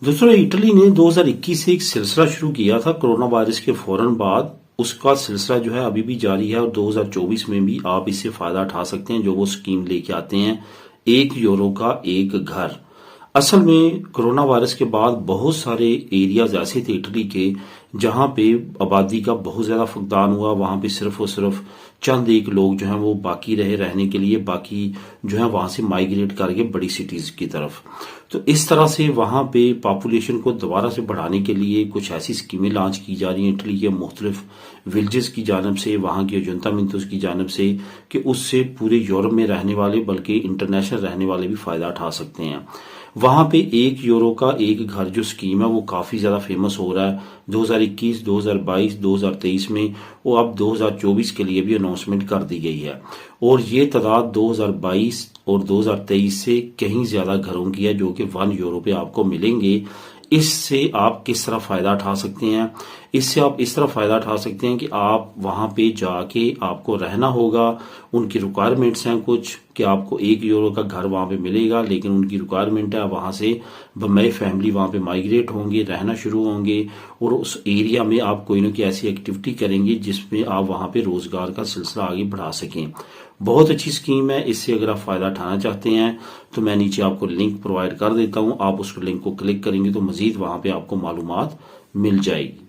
दोस्तों, इटली ने 2021 से एक सिलसिला शुरू किया था कोरोना वायरस के फौरन बाद। उसका सिलसिला जो है अभी भी जारी है और 2024 में भी आप इससे फायदा उठा सकते हैं। जो वो स्कीम लेके आते हैं, €1 का एक घर। असल में कोरोना वायरस के बाद बहुत सारे एरियाज ऐसे थे इटली के जहां पे आबादी का बहुत ज्यादा फुकदान हुआ। वहां पे सिर्फ और सिर्फ चंद एक लोग जो हैं वो बाकी रहे रहने के लिए, बाकी जो है वहां से माइग्रेट करके बड़ी सिटीज की तरफ। तो इस तरह से वहां पे पॉपुलेशन को दोबारा से बढ़ाने के लिए कुछ ऐसी स्कीमें लॉन्च की जा रही हैं इटली के मुख्तलिफ विलेजेस की जानब से, वहां के अयुंतामिंतोस की जानब से, कि उससे पूरे यूरोप में रहने वाले बल्कि इंटरनेशनल रहने वाले भी फायदा उठा सकते हैं। वहां पे €1 का एक घर जो स्कीम है वो काफी ज्यादा फेमस हो रहा है 2021, 2022, 2023 में। वो अब 2024 के लिए भी अनाउंसमेंट कर दी गई है और ये तादाद 2022 और 2023 से कहीं ज्यादा घरों की है जो कि €1 पे आपको मिलेंगे। इससे आप किस तरह फायदा उठा सकते हैं? इससे आप इस तरह फायदा उठा सकते हैं कि आप वहां पे जाके आपको रहना होगा। उनकी रिक्वायरमेंट्स हैं कुछ कि आपको €1 का घर वहां पे मिलेगा, लेकिन उनकी रिक्वायरमेंट है वहां से नई फैमिली वहां पे माइग्रेट होंगे, रहना शुरू होंगे और उस एरिया में आप कोई ना कोई ऐसी एक्टिविटी करेंगे जिसमें आप वहां पे रोजगार का सिलसिला आगे बढ़ा सकें। बहुत अच्छी स्कीम है। इससे अगर आप फायदा उठाना चाहते हैं तो मैं नीचे आपको लिंक प्रोवाइड कर देता हूं। आप उस लिंक को क्लिक करेंगे तो मजीद वहां पे आपको मालूमात मिल जाएगी।